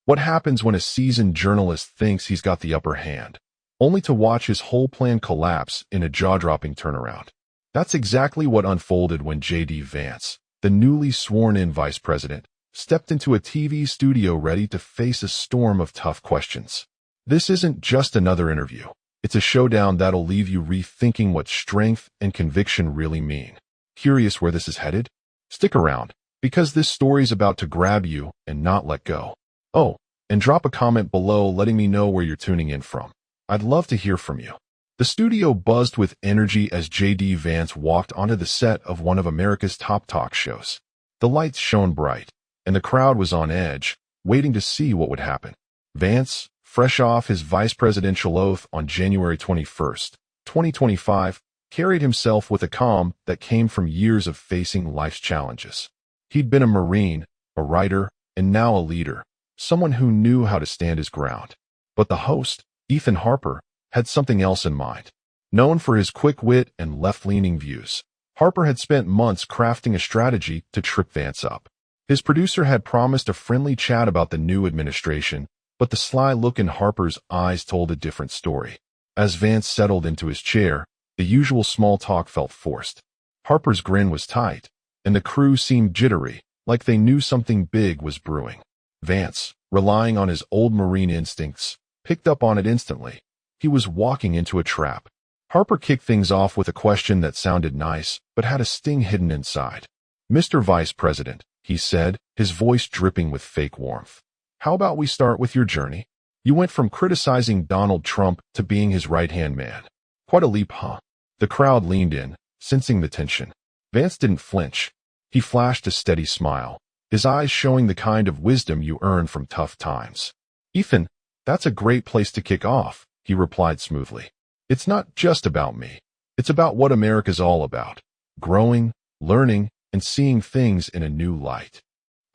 What happens when a seasoned journalist thinks he's got the upper hand, only to watch his whole plan collapse in a jaw-dropping turnaround? That's exactly what unfolded when J.D. Vance, the newly sworn-in vice president, stepped into a TV studio ready to face a storm of tough questions. This isn't just another interview. It's a showdown that'll leave you rethinking what strength and conviction really mean. Curious where this is headed? Stick around, because this story's about to grab you and not let go. Oh, and drop a comment below letting me know where you're tuning in from. I'd love to hear from you. The studio buzzed with energy as J.D. Vance walked onto the set of one of America's top talk shows. The lights shone bright, and the crowd was on edge, waiting to see what would happen. Vance, fresh off his vice presidential oath on January 21st, 2025, carried himself with a calm that came from years of facing life's challenges. He'd been a Marine, a writer, and now a leader, someone who knew how to stand his ground. But the host, Ethan Harper, had something else in mind. Known for his quick wit and left-leaning views, Harper had spent months crafting a strategy to trip Vance up. His producer had promised a friendly chat about the new administration, but the sly look in Harper's eyes told a different story. As Vance settled into his chair, the usual small talk felt forced. Harper's grin was tight, and the crew seemed jittery, like they knew something big was brewing. Vance, relying on his old Marine instincts, picked up on it instantly. He was walking into a trap. Harper kicked things off with a question that sounded nice, but had a sting hidden inside. "Mr. Vice President," he said, his voice dripping with fake warmth. "How about we start with your journey? You went from criticizing Donald Trump to being his right-hand man. Quite a leap, huh?" The crowd leaned in, sensing the tension. Vance didn't flinch. He flashed a steady smile, his eyes showing the kind of wisdom you earn from tough times. "Ethan, that's a great place to kick off," he replied smoothly. "It's not just about me. It's about what America's all about. Growing, learning, and seeing things in a new light."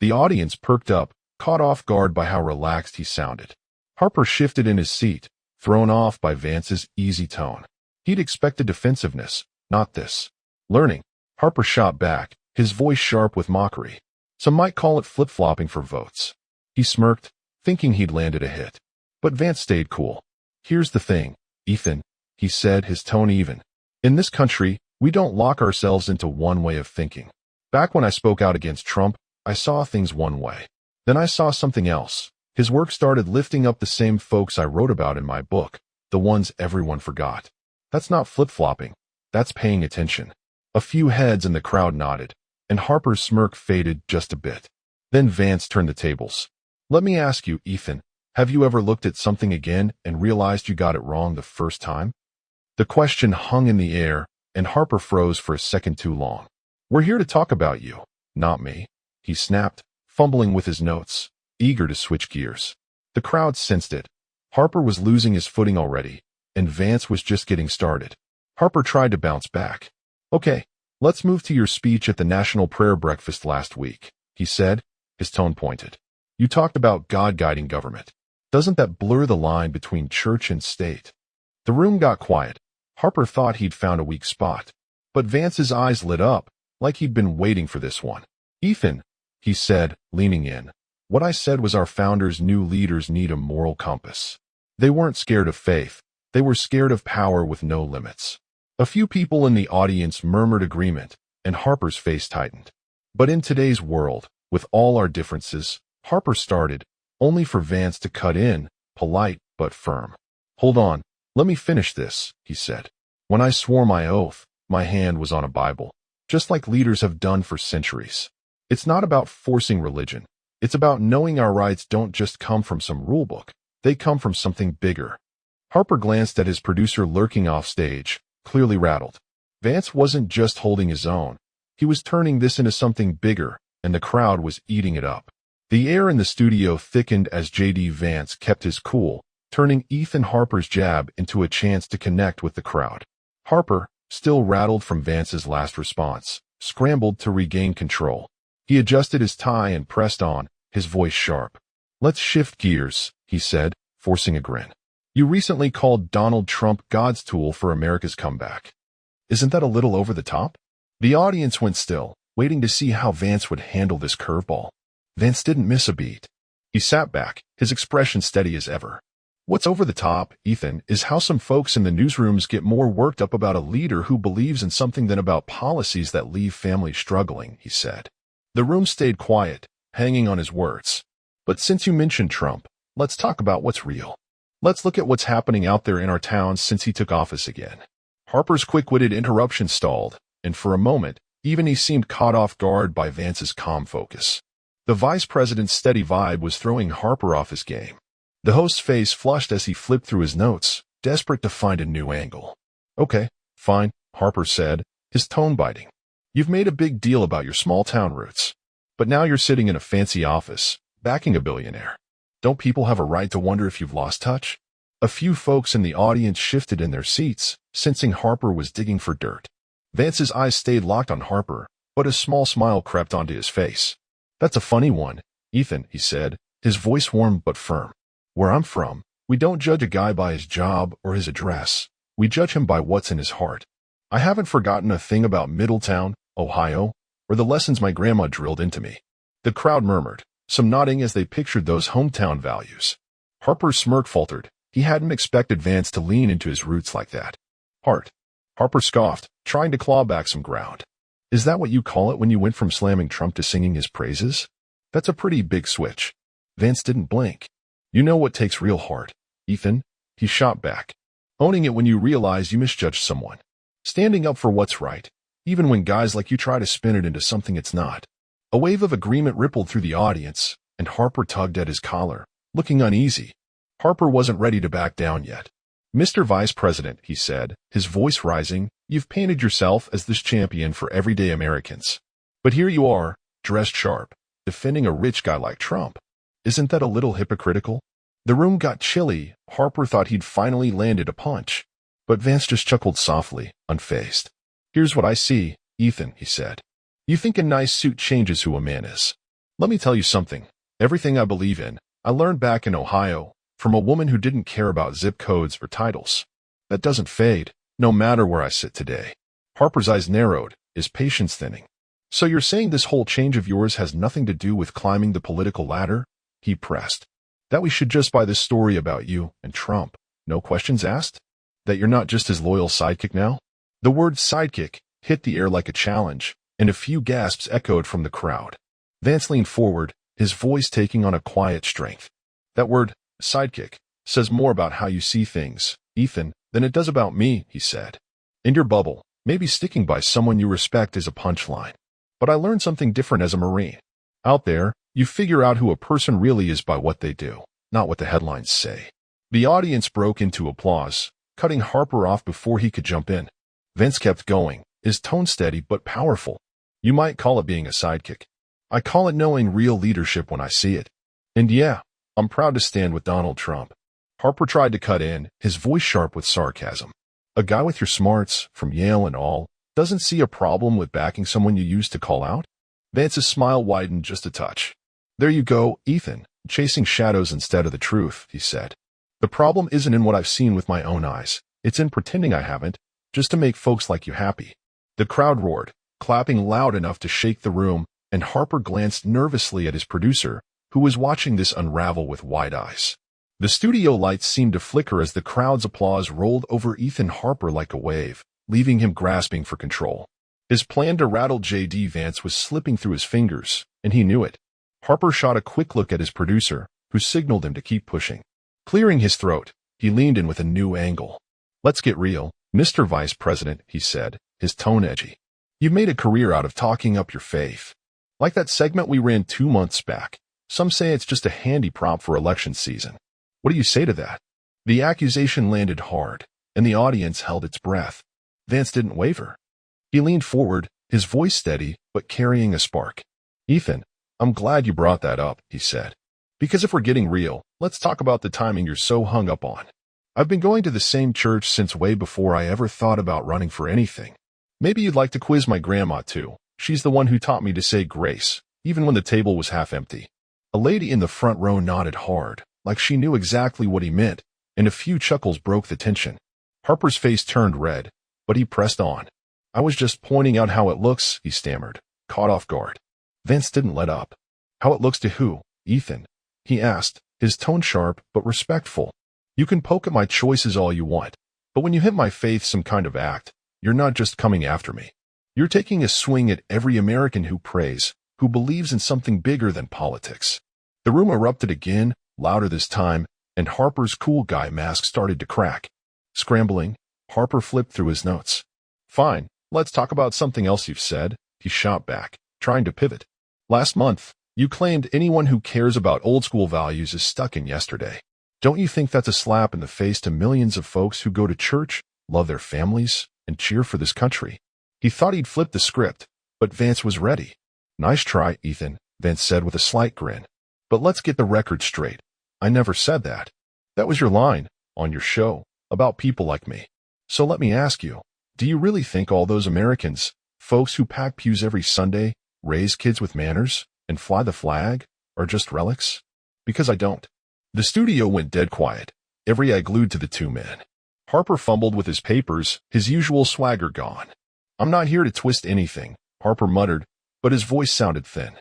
The audience perked up, caught off guard by how relaxed he sounded. Harper shifted in his seat, thrown off by Vance's easy tone. He'd expected defensiveness, not this. "Learning," Harper shot back, his voice sharp with mockery. "Some might call it flip-flopping for votes." He smirked, thinking he'd landed a hit. But Vance stayed cool. "Here's the thing, Ethan," he said, his tone even. "In this country, we don't lock ourselves into one way of thinking. Back when I spoke out against Trump, I saw things one way. Then I saw something else. His work started lifting up the same folks I wrote about in my book, the ones everyone forgot. That's not flip-flopping. That's paying attention." A few heads in the crowd nodded, and Harper's smirk faded just a bit. Then Vance turned the tables. "Let me ask you, Ethan, have you ever looked at something again and realized you got it wrong the first time?" The question hung in the air, and Harper froze for a second too long. "We're here to talk about you, not me," he snapped, fumbling with his notes, eager to switch gears. The crowd sensed it. Harper was losing his footing already, and Vance was just getting started. Harper tried to bounce back. "Okay, let's move to your speech at the National Prayer Breakfast last week," he said, his tone pointed. "You talked about God guiding government. Doesn't that blur the line between church and state?" The room got quiet. Harper thought he'd found a weak spot. But Vance's eyes lit up, like he'd been waiting for this one. "Ethan," he said, leaning in, "what I said was our founders knew leaders need a moral compass. They weren't scared of faith. They were scared of power with no limits." A few people in the audience murmured agreement, and Harper's face tightened. But in today's world, with all our differences, Harper started, only for Vance to cut in, polite but firm. "Hold on, let me finish this," he said. "When I swore my oath, my hand was on a Bible, just like leaders have done for centuries. It's not about forcing religion. It's about knowing our rights don't just come from some rulebook. They come from something bigger." Harper glanced at his producer lurking off stage, clearly rattled. Vance wasn't just holding his own. He was turning this into something bigger, and the crowd was eating it up. The air in the studio thickened as J.D. Vance kept his cool, turning Ethan Harper's jab into a chance to connect with the crowd. Harper, still rattled from Vance's last response, scrambled to regain control. He adjusted his tie and pressed on, his voice sharp. "Let's shift gears," he said, forcing a grin. "You recently called Donald Trump God's tool for America's comeback. Isn't that a little over the top?" The audience went still, waiting to see how Vance would handle this curveball. Vance didn't miss a beat. He sat back, his expression steady as ever. What's over the top, Ethan, is how some folks in the newsrooms get more worked up about a leader who believes in something than about policies that leave families struggling, he said. The room stayed quiet, hanging on his words. But since you mentioned Trump, let's talk about what's real. Let's look at what's happening out there in our towns since he took office again. Harper's quick-witted interruption stalled, and for a moment, even he seemed caught off guard by Vance's calm focus. The vice president's steady vibe was throwing Harper off his game. The host's face flushed as he flipped through his notes, desperate to find a new angle. Okay, fine, Harper said, his tone biting. You've made a big deal about your small-town roots. But now you're sitting in a fancy office, backing a billionaire. Don't people have a right to wonder if you've lost touch? A few folks in the audience shifted in their seats, sensing Harper was digging for dirt. Vance's eyes stayed locked on Harper, but a small smile crept onto his face. That's a funny one, Ethan, he said, his voice warm but firm. Where I'm from, we don't judge a guy by his job or his address. We judge him by what's in his heart. I haven't forgotten a thing about Middletown, Ohio, or the lessons my grandma drilled into me. The crowd murmured, some nodding as they pictured those hometown values. Harper's smirk faltered. He hadn't expected Vance to lean into his roots like that. Heart. Harper scoffed, trying to claw back some ground. Is that what you call it when you went from slamming Trump to singing his praises? That's a pretty big switch. Vance didn't blink. You know what takes real heart, Ethan? He shot back. Owning it when you realize you misjudged someone. Standing up for what's right, even when guys like you try to spin it into something it's not. A wave of agreement rippled through the audience, and Harper tugged at his collar, looking uneasy. Harper wasn't ready to back down yet. Mr. Vice President, he said, his voice rising, you've painted yourself as this champion for everyday Americans. But here you are, dressed sharp, defending a rich guy like Trump. Isn't that a little hypocritical? The room got chilly. Harper thought he'd finally landed a punch. But Vance just chuckled softly, unfazed. Here's what I see, Ethan, he said. You think a nice suit changes who a man is. Let me tell you something. Everything I believe in, I learned back in Ohio, from a woman who didn't care about zip codes or titles. That doesn't fade, no matter where I sit today. Harper's eyes narrowed, his patience thinning. So you're saying this whole change of yours has nothing to do with climbing the political ladder? He pressed. That we should just buy this story about you and Trump, no questions asked? That you're not just his loyal sidekick now? The word sidekick hit the air like a challenge, and a few gasps echoed from the crowd. Vance leaned forward, his voice taking on a quiet strength. That word, sidekick, says more about how you see things, Ethan, than it does about me, he said. In your bubble, maybe sticking by someone you respect is a punchline. But I learned something different as a Marine. Out there, you figure out who a person really is by what they do, not what the headlines say. The audience broke into applause, cutting Harper off before he could jump in. Vance kept going, his tone steady but powerful. You might call it being a sidekick. I call it knowing real leadership when I see it. And yeah, I'm proud to stand with Donald Trump. Harper tried to cut in, his voice sharp with sarcasm. A guy with your smarts, from Yale and all, doesn't see a problem with backing someone you used to call out? Vance's smile widened just a touch. There you go, Ethan, chasing shadows instead of the truth, he said. The problem isn't in what I've seen with my own eyes. It's in pretending I haven't, just to make folks like you happy. The crowd roared, clapping loud enough to shake the room, and Harper glanced nervously at his producer, who was watching this unravel with wide eyes. The studio lights seemed to flicker as the crowd's applause rolled over Ethan Harper like a wave, leaving him grasping for control. His plan to rattle J.D. Vance was slipping through his fingers, and he knew it. Harper shot a quick look at his producer, who signaled him to keep pushing. Clearing his throat, he leaned in with a new angle. Let's get real, Mr. Vice President, he said, his tone edgy. You've made a career out of talking up your faith. Like that segment we ran 2 months back. Some say it's just a handy prop for election season. What do you say to that? The accusation landed hard, and the audience held its breath. Vance didn't waver. He leaned forward, his voice steady, but carrying a spark. Ethan, I'm glad you brought that up, he said. Because if we're getting real, let's talk about the timing you're so hung up on. I've been going to the same church since way before I ever thought about running for anything. Maybe you'd like to quiz my grandma too. She's the one who taught me to say grace, even when the table was half empty. A lady in the front row nodded hard, like she knew exactly what he meant, and a few chuckles broke the tension. Harper's face turned red, but he pressed on. I was just pointing out how it looks, he stammered, caught off guard. Vance didn't let up. How it looks to who, Ethan? he asked, his tone sharp but respectful. You can poke at my choices all you want, but when you hit my faith some kind of act, you're not just coming after me. You're taking a swing at every American who prays, who believes in something bigger than politics. The room erupted again, louder this time, and Harper's cool guy mask started to crack. Scrambling, Harper flipped through his notes. Fine, let's talk about something else you've said, he shot back, trying to pivot. Last month, you claimed anyone who cares about old-school values is stuck in yesterday. Don't you think that's a slap in the face to millions of folks who go to church, love their families, and cheer for this country? He thought he'd flipped the script, but Vance was ready. Nice try, Ethan, Vance said with a slight grin. But let's get the record straight. I never said that. That was your line, on your show, about people like me. So let me ask you, do you really think all those Americans, folks who pack pews every Sunday, raise kids with manners, and fly the flag, are just relics? Because I don't. The studio went dead quiet, every eye glued to the two men. Harper fumbled with his papers, his usual swagger gone. I'm not here to twist anything, Harper muttered, but his voice sounded thin.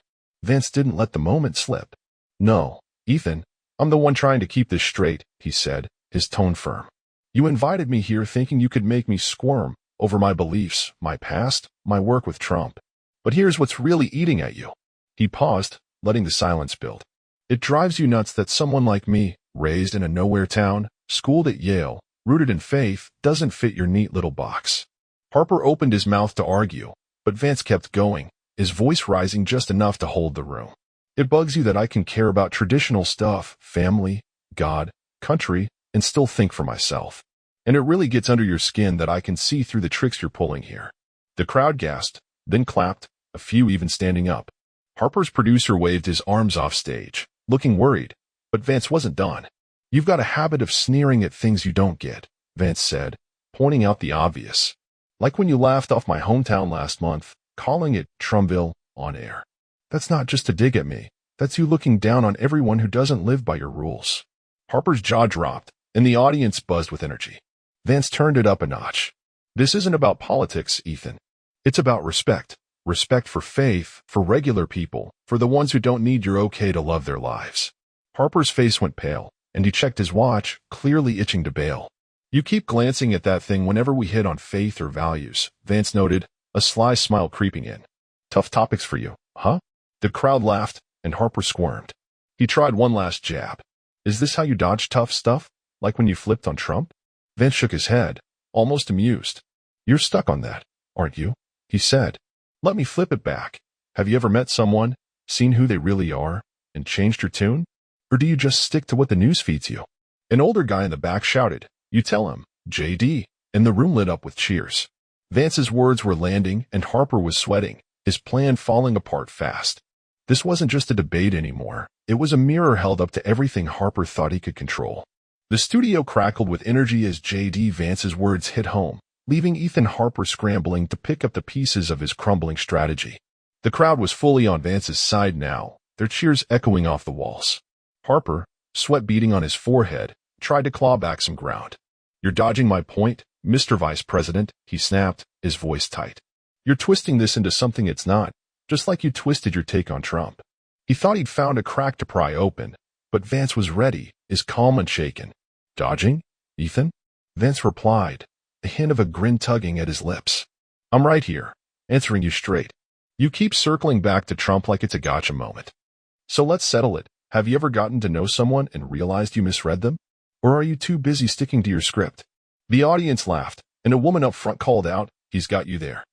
Vance didn't let the moment slip. No, Ethan, I'm the one trying to keep this straight, he said, his tone firm. You invited me here thinking you could make me squirm over my beliefs, my past, my work with Trump. But here's what's really eating at you. He paused, letting the silence build. It drives you nuts that someone like me, raised in a nowhere town, schooled at Yale, rooted in faith, doesn't fit your neat little box. Harper opened his mouth to argue, but Vance kept going, his voice rising just enough to hold the room. It bugs you that I can care about traditional stuff, family, God, country, and still think for myself. And it really gets under your skin that I can see through the tricks you're pulling here. The crowd gasped, then clapped, a few even standing up. Harper's producer waved his arms off stage, looking worried, but Vance wasn't done. You've got a habit of sneering at things you don't get, Vance said, pointing out the obvious. Like when you laughed off my hometown last month, calling it Trumpville on air. That's not just a dig at me. That's you looking down on everyone who doesn't live by your rules. Harper's jaw dropped, and the audience buzzed with energy. Vance turned it up a notch. This isn't about politics, Ethan. It's about respect. Respect for faith, for regular people, for the ones who don't need your okay to love their lives. Harper's face went pale, and he checked his watch, clearly itching to bail. You keep glancing at that thing whenever we hit on faith or values, Vance noted, a sly smile creeping in. Tough topics for you, huh? The crowd laughed, and Harper squirmed. He tried one last jab. Is this how you dodge tough stuff? Like when you flipped on Trump? Vance shook his head, almost amused. You're stuck on that, aren't you? He said. Let me flip it back. Have you ever met someone, seen who they really are, and changed your tune? Or do you just stick to what the news feeds you? An older guy in the back shouted, You tell him, JD, and the room lit up with cheers. Vance's words were landing, and Harper was sweating, his plan falling apart fast. This wasn't just a debate anymore. It was a mirror held up to everything Harper thought he could control. The studio crackled with energy as J.D. Vance's words hit home, leaving Ethan Harper scrambling to pick up the pieces of his crumbling strategy. The crowd was fully on Vance's side now, their cheers echoing off the walls. Harper, sweat beading on his forehead, tried to claw back some ground. You're dodging my point, Mr. Vice President, he snapped, his voice tight. You're twisting this into something it's not, just like you twisted your take on Trump. He thought he'd found a crack to pry open, but Vance was ready, his calm unshaken. Dodging, Ethan? Vance replied, a hint of a grin tugging at his lips. I'm right here, answering you straight. You keep circling back to Trump like it's a gotcha moment. So let's settle it. Have you ever gotten to know someone and realized you misread them? Or are you too busy sticking to your script? The audience laughed, and a woman up front called out, He's got you there.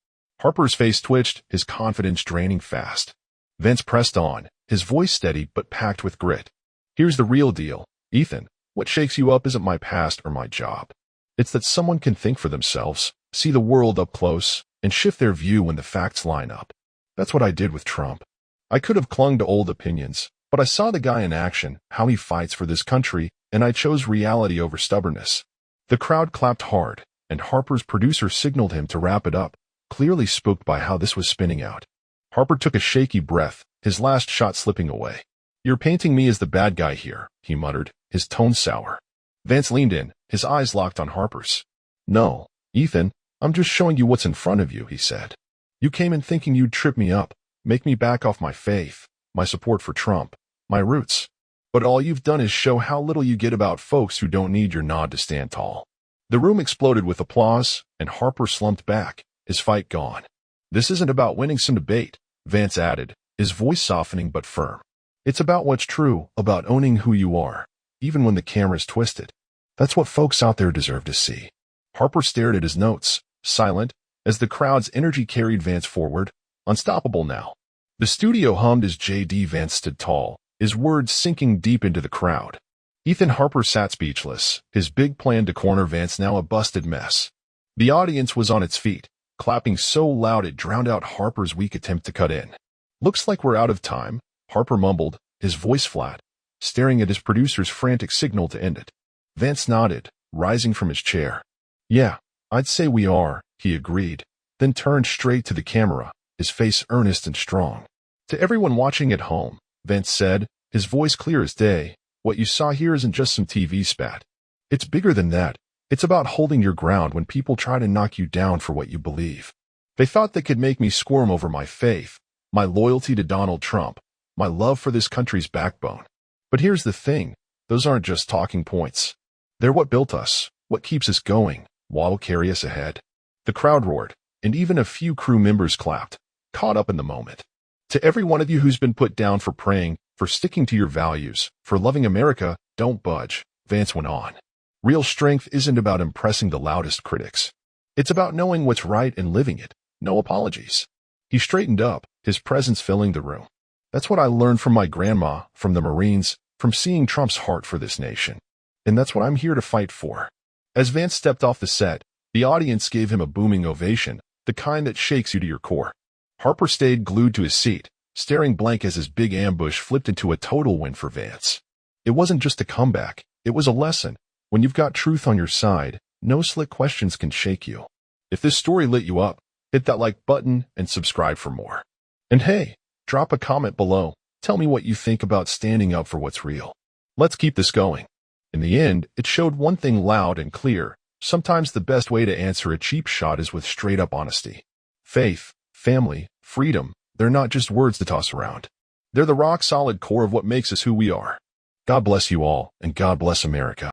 Harper's face twitched, his confidence draining fast. Vance pressed on, his voice steady but packed with grit. Here's the real deal, Ethan. What shakes you up isn't my past or my job. It's that someone can think for themselves, see the world up close, and shift their view when the facts line up. That's what I did with Trump. I could have clung to old opinions, but I saw the guy in action, how he fights for this country, and I chose reality over stubbornness. The crowd clapped hard, and Harper's producer signaled him to wrap it up, clearly spooked by how this was spinning out. Harper took a shaky breath, his last shot slipping away. You're painting me as the bad guy here, he muttered, his tone sour. Vance leaned in, his eyes locked on Harper's. No, Ethan, I'm just showing you what's in front of you, he said. You came in thinking you'd trip me up, make me back off my faith, my support for Trump, my roots. But all you've done is show how little you get about folks who don't need your nod to stand tall. The room exploded with applause, and Harper slumped back, his fight gone. This isn't about winning some debate, Vance added, his voice softening but firm. It's about what's true, about owning who you are, even when the camera's twisted. That's what folks out there deserve to see. Harper stared at his notes, silent, as the crowd's energy carried Vance forward, unstoppable now. The studio hummed as J.D. Vance stood tall, his words sinking deep into the crowd. Ethan Harper sat speechless, his big plan to corner Vance now a busted mess. The audience was on its feet, clapping so loud it drowned out Harper's weak attempt to cut in. "Looks like we're out of time," Harper mumbled, his voice flat, staring at his producer's frantic signal to end it. Vance nodded, rising from his chair. "Yeah, I'd say we are," he agreed, then turned straight to the camera, his face earnest and strong. "To everyone watching at home," Vance said, his voice clear as day, "what you saw here isn't just some TV spat. It's bigger than that. It's about holding your ground when people try to knock you down for what you believe. They thought they could make me squirm over my faith, my loyalty to Donald Trump, my love for this country's backbone. But here's the thing, those aren't just talking points. They're what built us, what keeps us going, what'll carry us ahead." The crowd roared, and even a few crew members clapped, caught up in the moment. "To every one of you who's been put down for praying, for sticking to your values, for loving America, don't budge," Vance went on. "Real strength isn't about impressing the loudest critics. It's about knowing what's right and living it. No apologies." He straightened up, his presence filling the room. "That's what I learned from my grandma, from the Marines, from seeing Trump's heart for this nation. And that's what I'm here to fight for." As Vance stepped off the set, the audience gave him a booming ovation, the kind that shakes you to your core. Harper stayed glued to his seat, staring blank as his big ambush flipped into a total win for Vance. It wasn't just a comeback, it was a lesson. When you've got truth on your side, no slick questions can shake you. If this story lit you up, hit that like button and subscribe for more. And hey, drop a comment below. Tell me what you think about standing up for what's real. Let's keep this going. In the end, it showed one thing loud and clear. Sometimes the best way to answer a cheap shot is with straight-up honesty. Faith, family, freedom, they're not just words to toss around. They're the rock-solid core of what makes us who we are. God bless you all, and God bless America.